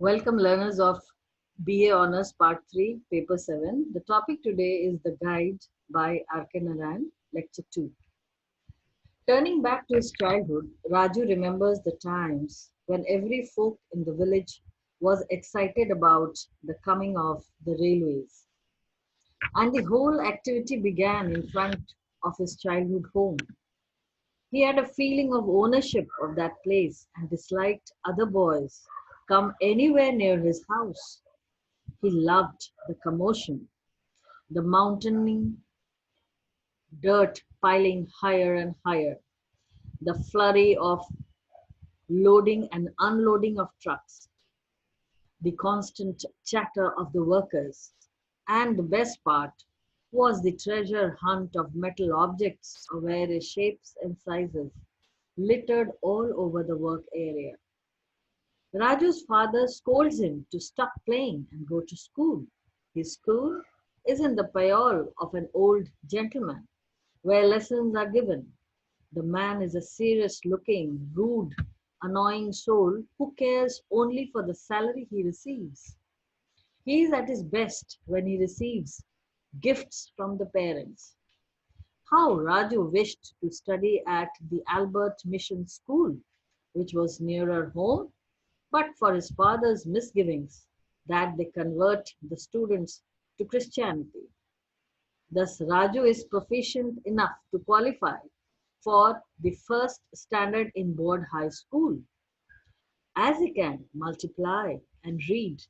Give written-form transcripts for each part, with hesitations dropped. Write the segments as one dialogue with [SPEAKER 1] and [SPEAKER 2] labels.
[SPEAKER 1] Welcome learners of BA Honours Part 3, Paper 7. The topic today is The Guide by R.K.Narayan, Lecture 2. Turning back to his childhood, Raju remembers the times when every folk in the village was excited about the coming of the railways. And the whole activity began in front of his childhood home. He had a feeling of ownership of that place and disliked other boys come anywhere near his house. He loved the commotion, the mountaining dirt piling higher and higher, the flurry of loading and unloading of trucks, the constant chatter of the workers, and the best part was the treasure hunt of metal objects of various shapes and sizes littered all over the work area. Raju's father scolds him to stop playing and go to school. His school is in the payol of an old gentleman where lessons are given. The man is a serious looking, rude, annoying soul who cares only for the salary he receives. He is at his best when he receives gifts from the parents. How Raju wished to study at the Albert Mission School, which was nearer home, but for his father's misgivings that they convert the students to Christianity. Thus, Raju is proficient enough to qualify for the first standard in board high school, as he can multiply and read,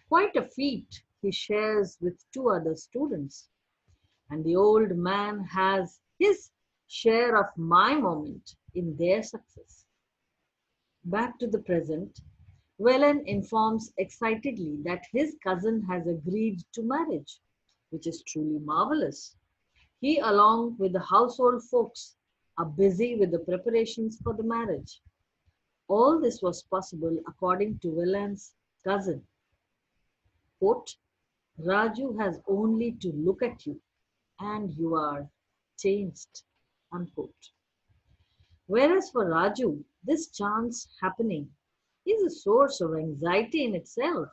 [SPEAKER 1] quite a feat he shares with two other students. And the old man has his share of my moment in their success. Back to the present, Wellen informs excitedly that his cousin has agreed to marriage, which is truly marvelous. He, along with the household folks, are busy with the preparations for the marriage. All this was possible according to Wellen's cousin. Quote, Raju has only to look at you and you are changed. Unquote. Whereas for Raju, this chance happening is a source of anxiety in itself.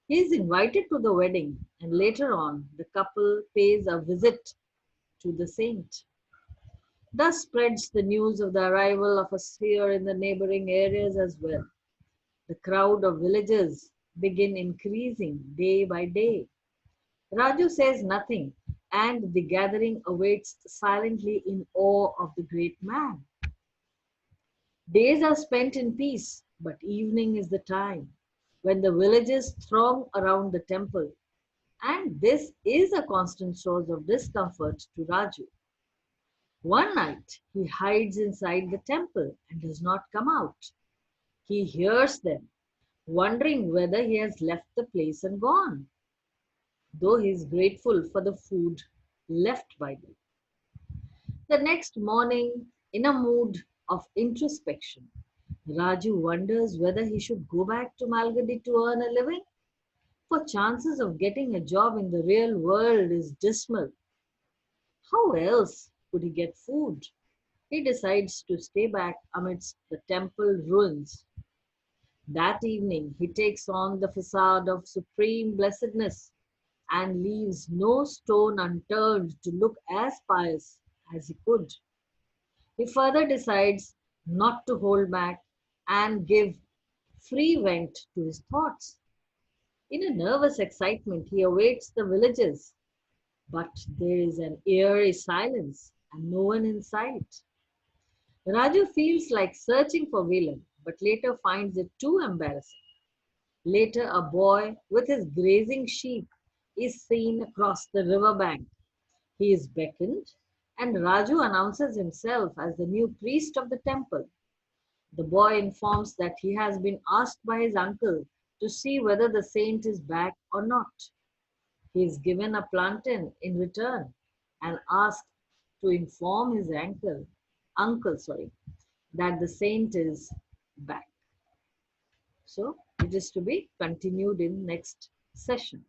[SPEAKER 1] He is invited to the wedding, and later on, the couple pays a visit to the saint. Thus spreads the news of the arrival of a seer in the neighboring areas as well. The crowd of villagers begin increasing day by day. Raju says nothing, and the gathering awaits silently in awe of the great man. Days are spent in peace, but evening is the time when the villagers throng around the temple, and this is a constant source of discomfort to Raju. One night he hides inside the temple and does not come out. He hears them, wondering whether he has left the place and gone, though he is grateful for the food left by them. The next morning, in a mood of introspection, Raju wonders whether he should go back to Malgudi to earn a living, for chances of getting a job in the real world is dismal. How else could he get food? He decides to stay back amidst the temple ruins. That evening, he takes on the facade of supreme blessedness and leaves no stone unturned to look as pious as he could. He further decides not to hold back and give free vent to his thoughts. In a nervous excitement, he awaits the villagers, but there is an eerie silence and no one in sight. Raju feels like searching for Velan, but later finds it too embarrassing. Later, a boy with his grazing sheep is seen across the river bank. He is beckoned, and Raju announces himself as the new priest of the temple. The boy informs that he has been asked by his uncle to see whether the saint is back or not. He is given a plantain in return and asked to inform his uncle, that the saint is back. So it is to be continued in next session.